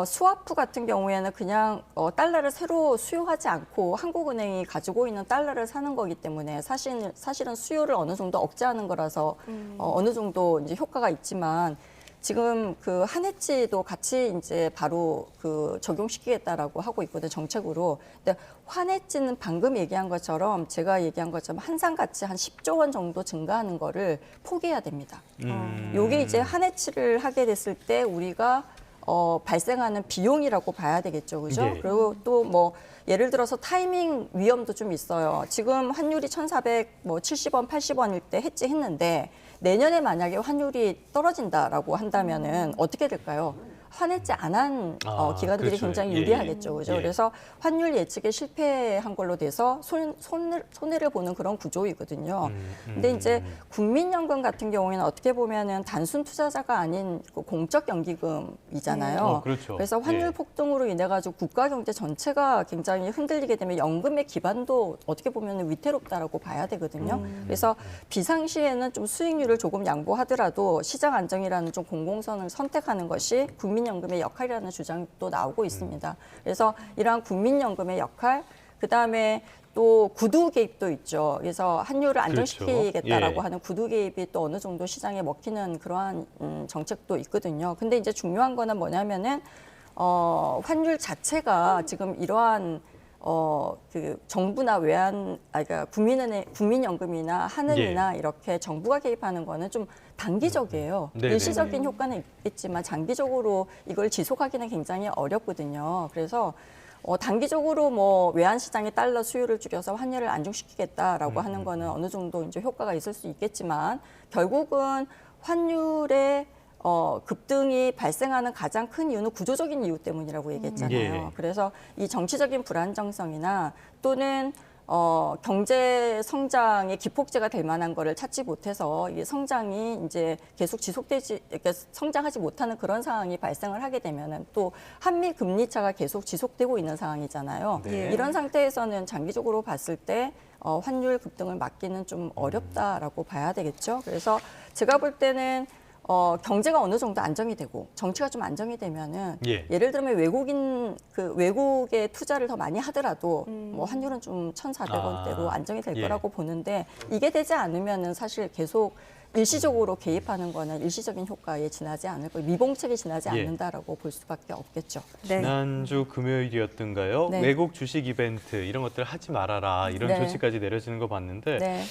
Speaker 4: 스와프 같은 경우에는 그냥 달러를 새로 수요하지 않고 한국은행이 가지고 있는 달러를 사는 거기 때문에 사실은 수요를 어느 정도 억제하는 거라서 어느 정도 이제 효과가 있지만 지금 그 한해치도 같이 이제 바로 그 적용시키겠다라고 하고 있거든요, 정책으로. 근데 환해치는 방금 얘기한 것처럼 제가 얘기한 것처럼 한산가치 한 10조 원 정도 증가하는 거를 포기해야 됩니다. 요게 이제 한해치를 하게 됐을 때 우리가 발생하는 비용이라고 봐야 되겠죠, 그죠? 그리고 또 뭐 예를 들어서 타이밍 위험도 좀 있어요. 지금 환율이 1,470원, 80원일 때 해지했는데 내년에 만약에 환율이 떨어진다라고 한다면은 어떻게 될까요? 환해지 안 한 기관들이
Speaker 1: 그렇죠.
Speaker 4: 굉장히 유리하겠죠, 그죠?
Speaker 1: 예.
Speaker 4: 그래서 환율 예측에 실패한 걸로 돼서 손해를 보는 그런 구조이거든요. 근데 이제 국민연금 같은 경우에는 어떻게 보면은 단순 투자자가 아닌 그 공적 연기금이잖아요.
Speaker 1: 그렇죠.
Speaker 4: 그래서 환율 폭등으로 인해 가지고 국가 경제 전체가 굉장히 흔들리게 되면 연금의 기반도 어떻게 보면 위태롭다라고 봐야 되거든요. 그래서 비상시에는 좀 수익률을 조금 양보하더라도 시장 안정이라는 좀 공공선을 선택하는 것이 국민연금의 역할이라는 주장도 나오고 있습니다. 그래서 이러한 국민연금의 역할, 그다음에 또 구두 개입도 있죠. 그래서 환율을 안정시키겠다라고 하는 구두 개입이 또 어느 정도 시장에 먹히는 그러한 정책도 있거든요. 근데 이제 중요한 거는 뭐냐면은 환율 자체가 지금 이러한 그 정부나 그러니까 국민연금이나 한은이나 이렇게 정부가 개입하는 거는 좀 단기적이에요. 일시적인 효과는 있겠지만 장기적으로 이걸 지속하기는 굉장히 어렵거든요. 그래서 단기적으로 뭐 외환 시장의 달러 수요를 줄여서 환율을 안정시키겠다라고 하는 거는 어느 정도 이제 효과가 있을 수 있겠지만 결국은 환율의 급등이 발생하는 가장 큰 이유는 구조적인 이유 때문이라고 얘기했잖아요. 그래서 이 정치적인 불안정성이나 또는 경제 성장의 기폭제가 될 만한 거를 찾지 못해서 이 성장이 이제 계속 그러니까 성장하지 못하는 그런 상황이 발생을 하게 되면은 또 한미 금리 차가 계속 지속되고 있는 상황이잖아요. 이런 상태에서는 장기적으로 봤을 때 환율 급등을 막기는 좀 어렵다라고 봐야 되겠죠. 그래서 제가 볼 때는 경제가 어느 정도 안정이 되고 정치가 좀 안정이 되면은 예를 들면 외국의 투자를 더 많이 하더라도 뭐 환율은 좀 1,400원대로 안정이 될 거라고 보는데 이게 되지 않으면은 사실 계속 일시적으로 개입하는 거는 일시적인 효과에 지나지 않을 거예요. 미봉책이 지나지 않는다라고 볼 수밖에 없겠죠.
Speaker 1: 지난주 금요일이었던가요? 외국 주식 이벤트 이런 것들 하지 말아라 이런 조치까지 내려지는 거 봤는데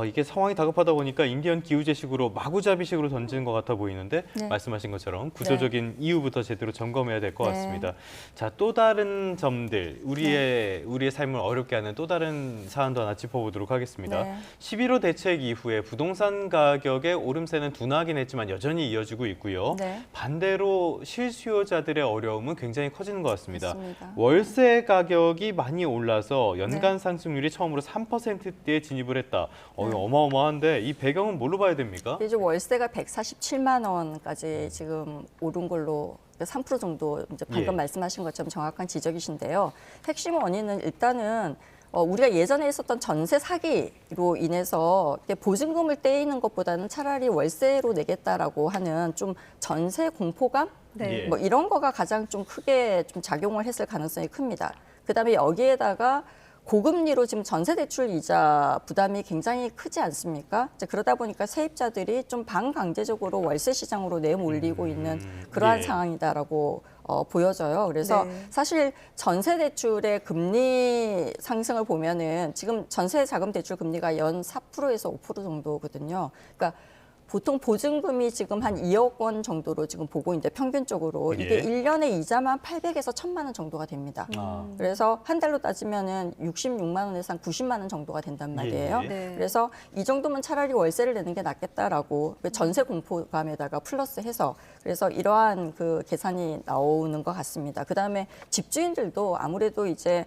Speaker 1: 이게 상황이 다급하다 보니까 인디언 기우제식으로 마구잡이식으로 던지는 것 같아 보이는데 말씀하신 것처럼 구조적인 이유부터 제대로 점검해야 될 것 같습니다. 자, 또 다른 점들 우리의 삶을 어렵게 하는 또 다른 사안도 하나 짚어보도록 하겠습니다. 11호 대책 이후에 부동산 가격이 가격의 오름세는 둔하긴 했지만 여전히 이어지고 있고요.
Speaker 4: 네.
Speaker 1: 반대로 실수요자들의 어려움은 굉장히 커지는 것 같습니다.
Speaker 4: 맞습니다.
Speaker 1: 월세 가격이 많이 올라서 연간
Speaker 4: 네.
Speaker 1: 상승률이 처음으로 3%대에 진입을 했다. 어마어마한데 이 배경은 뭘로 봐야 됩니까?
Speaker 4: 이제 월세가 147만 원까지 지금 오른 걸로 3% 정도 이제 방금 말씀하신 것처럼 정확한 지적이신데요. 핵심 원인은 일단은 우리가 예전에 있었던 전세 사기로 인해서 보증금을 떼이는 것보다는 차라리 월세로 내겠다라고 하는 좀 전세 공포감?
Speaker 2: 네.
Speaker 4: 뭐 이런 거가 가장 좀 크게 좀 작용을 했을 가능성이 큽니다. 그다음에 여기에다가 고금리로 지금 전세 대출 이자 부담이 굉장히 크지 않습니까? 이제 그러다 보니까 세입자들이 좀 반강제적으로 월세 시장으로 내몰리고 있는 그러한 상황이다라고 보여져요. 그래서 사실 전세 대출의 금리 상승을 보면은 지금 전세 자금 대출 금리가 연 4%에서 5% 정도거든요. 그러니까 보통 보증금이 지금 한 2억 원 정도로 지금 보고 있는데 평균적으로 이게 1년에 이자만 800에서 1000만 원 정도가 됩니다. 그래서 한 달로 따지면은 66만 원에서 한 90만 원 정도가 된단 말이에요. 그래서 이 정도면 차라리 월세를 내는 게 낫겠다라고 전세 공포감에다가 플러스해서 그래서 이러한 그 계산이 나오는 것 같습니다. 그다음에 집주인들도 아무래도 이제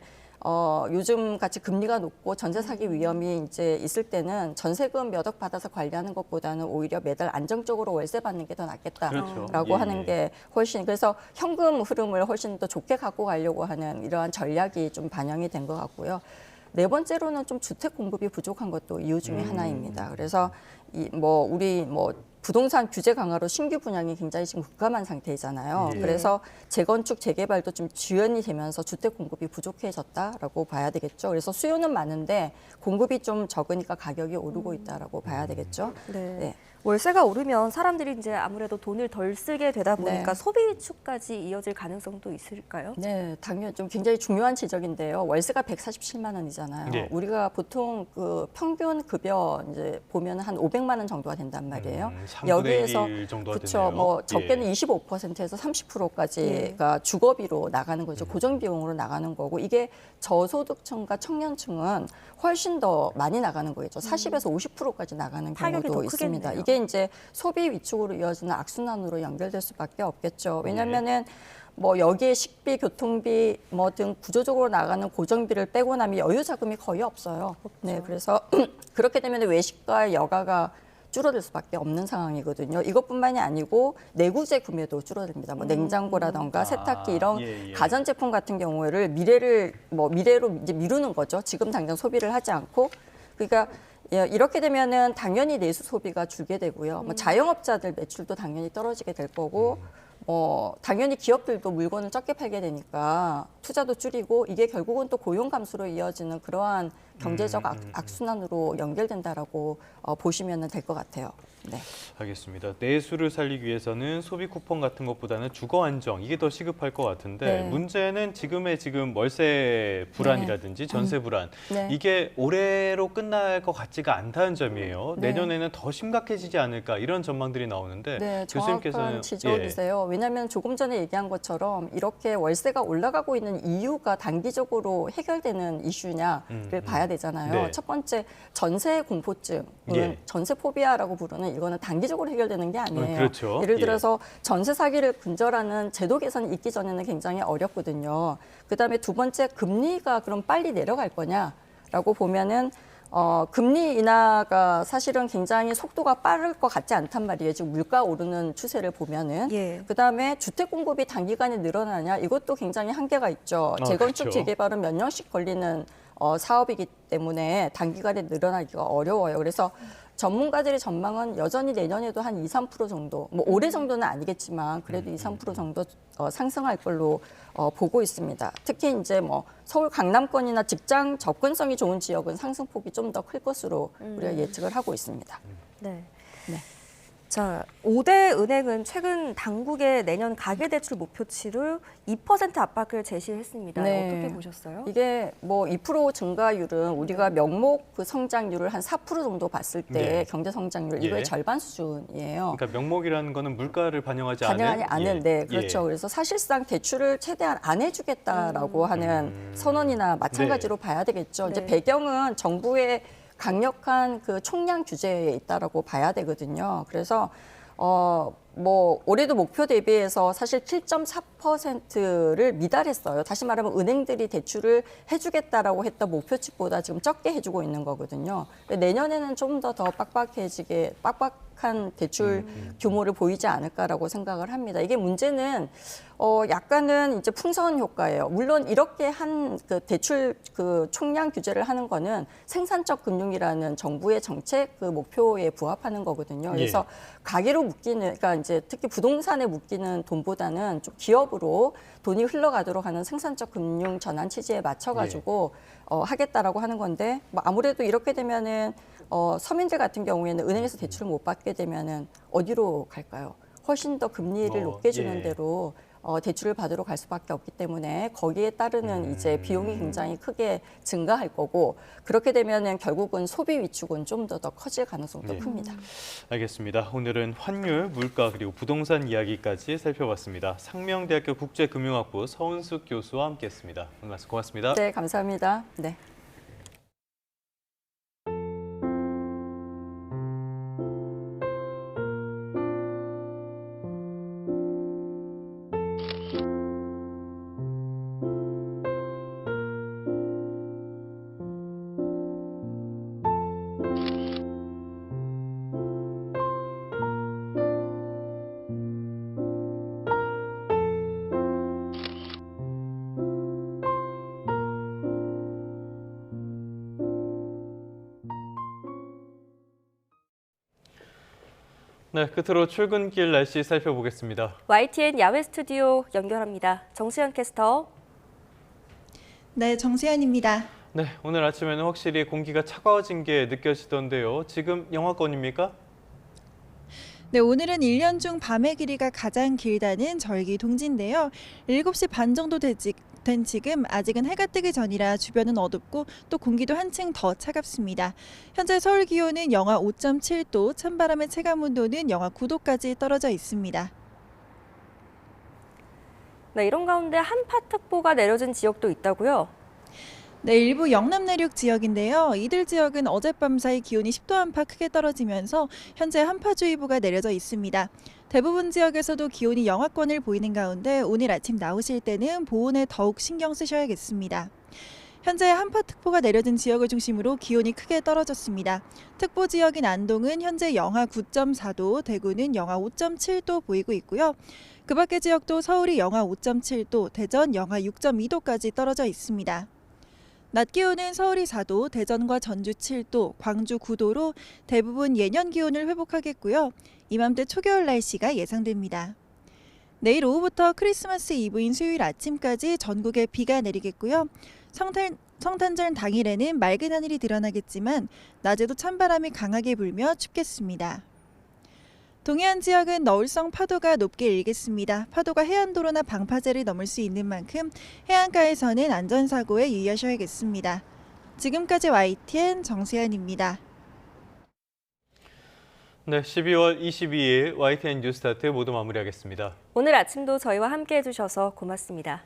Speaker 4: 요즘 같이 금리가 높고 전세 사기 위험이 이제 있을 때는 전세금 몇 억 받아서 관리하는 것보다는 오히려 매달 안정적으로 월세 받는 게 더 낫겠다라고 하는 게 훨씬 그래서 현금 흐름을 훨씬 더 좋게 갖고 가려고 하는 이러한 전략이 좀 반영이 된 것 같고요. 네 번째로는 좀 주택 공급이 부족한 것도 이유 중에 하나입니다. 그래서 우리 부동산 규제 강화로 신규 분양이 굉장히 지금 급감한 상태이잖아요. 그래서 재건축, 재개발도 좀 지연이 되면서 주택 공급이 부족해졌다라고 봐야 되겠죠. 그래서 수요는 많은데 공급이 좀 적으니까 가격이 오르고 있다라고 봐야 되겠죠.
Speaker 2: 네. 월세가 오르면 사람들이 이제 아무래도 돈을 덜 쓰게 되다 보니까 소비 위축까지 이어질 가능성도 있을까요?
Speaker 4: 네, 당연히 좀 굉장히 중요한 지적인데요. 월세가 147만 원이잖아요. 우리가 보통 그 평균 급여 이제 보면 한 500만 원 정도가 된단 말이에요. 여기에서 그렇죠. 적게는 25%에서 30%까지가 주거비로 나가는 거죠. 고정 비용으로 나가는 거고 이게 저소득층과 청년층은 훨씬 더 많이 나가는 거겠죠. 40에서 50%까지 나가는 경우도 있습니다.
Speaker 2: 크겠네요.
Speaker 4: 이게 이제 소비 위축으로 이어지는 악순환으로 연결될 수밖에 없겠죠. 왜냐하면은 여기에 식비, 교통비 등 구조적으로 나가는 고정비를 빼고 나면 여유 자금이 거의 없어요. 네, 그래서 그렇게 되면 외식과 여가가 줄어들 수밖에 없는 상황이거든요. 이것뿐만이 아니고 내구재 구매도 줄어듭니다. 냉장고라던가 세탁기 이런 가전제품 같은 경우를 미래로 이제 미루는 거죠. 지금 당장 소비를 하지 않고 그러니까. 이렇게 되면은 당연히 내수 소비가 줄게 되고요. 자영업자들 매출도 당연히 떨어지게 될 거고, 당연히 기업들도 물건을 적게 팔게 되니까 투자도 줄이고 이게 결국은 또 고용 감소로 이어지는 그러한 경제적 악순환으로 연결된다라고 보시면 될 것 같아요. 네.
Speaker 1: 알겠습니다. 내수를 살리기 위해서는 소비 쿠폰 같은 것보다는 주거 안정 이게 더 시급할 것 같은데 문제는 지금 월세 불안이라든지 전세 불안 이게 올해로 끝날 것 같지가 않다는 점이에요. 내년에는 더 심각해지지 않을까 이런 전망들이 나오는데 교수님께서는
Speaker 4: 정확한 지적이세요. 왜냐하면 조금 전에 얘기한 것처럼 이렇게 월세가 올라가고 있는 이유가 단기적으로 해결되는 이슈냐를 봐야 되잖아요. 첫 번째 전세 공포증, 전세 포비아라고 부르는 이거는 단기적으로 해결되는 게 아니에요.
Speaker 1: 그렇죠.
Speaker 4: 예를 들어서 전세 사기를 근절하는 제도 개선이 있기 전에는 굉장히 어렵거든요. 그다음에 두 번째 금리가 그럼 빨리 내려갈 거냐라고 보면은 금리 인하가 사실은 굉장히 속도가 빠를 것 같지 않단 말이에요. 지금 물가 오르는 추세를 보면은. 그다음에 주택 공급이 단기간에 늘어나냐 이것도 굉장히 한계가 있죠. 재건축, 재개발은 몇 년씩 걸리는 사업이기 때문에 단기간에 늘어나기가 어려워요. 그래서 전문가들의 전망은 여전히 내년에도 한 2, 3% 정도, 올해 정도는 아니겠지만 그래도 2, 3% 정도 상승할 걸로 보고 있습니다. 특히 이제 서울 강남권이나 직장 접근성이 좋은 지역은 상승폭이 좀 더 클 것으로 우리가 예측을 하고 있습니다.
Speaker 2: 네. 자, 5대 은행은 최근 당국의 내년 가계대출 목표치를 2% 압박을 제시했습니다. 어떻게 보셨어요?
Speaker 4: 이게 2% 증가율은 우리가 명목 그 성장률을 한 4% 정도 봤을 때 경제 성장률 이거의 절반 수준이에요.
Speaker 1: 그러니까 명목이라는 거는 물가를 반영하지
Speaker 4: 않은. 네, 그렇죠. 그래서 사실상 대출을 최대한 안 해주겠다라고 하는 선언이나 마찬가지로 봐야 되겠죠. 이제 배경은 정부의 강력한 그 총량 규제에 있다라고 봐야 되거든요. 그래서 뭐 올해도 목표 대비해서 사실 7.4%를 미달했어요. 다시 말하면 은행들이 대출을 해주겠다라고 했던 목표치보다 지금 적게 해주고 있는 거거든요. 내년에는 좀 더 빡빡한 대출 규모를 보이지 않을까라고 생각을 합니다. 이게 문제는 약간은 이제 풍선 효과예요. 물론 이렇게 한 그 대출 그 총량 규제를 하는 거는 생산적 금융이라는 정부의 정책 그 목표에 부합하는 거거든요. 그래서 가계로 묶이는, 그러니까 이제 특히 부동산에 묶이는 돈보다는 좀 기업으로 돈이 흘러가도록 하는 생산적 금융 전환 취지에 맞춰가지고 하겠다라고 하는 건데, 뭐 아무래도 이렇게 되면은 서민들 같은 경우에는 은행에서 대출을 못 받게 되면은 어디로 갈까요? 훨씬 더 금리를 높게 주는 대로 대출을 받으러 갈 수밖에 없기 때문에 거기에 따르는 이제 비용이 굉장히 크게 증가할 거고, 그렇게 되면은 결국은 소비 위축은 좀 더 커질 가능성도 큽니다.
Speaker 1: 알겠습니다. 오늘은 환율, 물가 그리고 부동산 이야기까지 살펴봤습니다. 상명대학교 국제금융학부 서은숙 교수와 함께했습니다. 오늘 말씀 고맙습니다.
Speaker 4: 네, 감사합니다. 네.
Speaker 1: 네, 끝으로 출근길 날씨 살펴보겠습니다.
Speaker 2: YTN 야외 스튜디오 연결합니다. 정수현 캐스터.
Speaker 3: 네, 정수현입니다.
Speaker 1: 네, 오늘 아침에는 확실히 공기가 차가워진 게 느껴지던데요. 지금 영하권입니까?
Speaker 3: 네, 오늘은 1년 중 밤의 길이가 가장 길다는 절기 동지인데요. 7시 반 정도 된 지금 아직은 해가 뜨기 전이라 주변은 어둡고 또 공기도 한층 더 차갑습니다. 현재 서울 기온은 영하 5.7도, 찬바람의 체감 온도는 영하 9도까지 떨어져 있습니다.
Speaker 2: 네, 이런 가운데 한파특보가 내려진 지역도 있다고요?
Speaker 3: 네, 일부 영남 내륙 지역인데요. 이들 지역은 어젯밤 사이 기온이 10도 안팎 크게 떨어지면서 현재 한파주의보가 내려져 있습니다. 대부분 지역에서도 기온이 영하권을 보이는 가운데 오늘 아침 나오실 때는 보온에 더욱 신경 쓰셔야겠습니다. 현재 한파특보가 내려진 지역을 중심으로 기온이 크게 떨어졌습니다. 특보 지역인 안동은 현재 영하 9.4도, 대구는 영하 5.7도 보이고 있고요. 그 밖의 지역도 서울이 영하 5.7도, 대전 영하 6.2도까지 떨어져 있습니다. 낮 기온은 서울이 4도, 대전과 전주 7도, 광주 9도로 대부분 예년 기온을 회복하겠고요. 이맘때 초겨울 날씨가 예상됩니다. 내일 오후부터 크리스마스 이브인 수요일 아침까지 전국에 비가 내리겠고요. 성탄절 당일에는 맑은 하늘이 드러나겠지만 낮에도 찬바람이 강하게 불며 춥겠습니다. 동해안 지역은 너울성 파도가 높게 일겠습니다. 파도가 해안도로나 방파제를 넘을 수 있는 만큼 해안가에서는 안전사고에 유의하셔야겠습니다. 지금까지 YTN 정수현입니다.
Speaker 1: 네, 12월 22일 YTN 뉴스타트 모두 마무리하겠습니다.
Speaker 2: 오늘 아침도 저희와 함께해 주셔서 고맙습니다.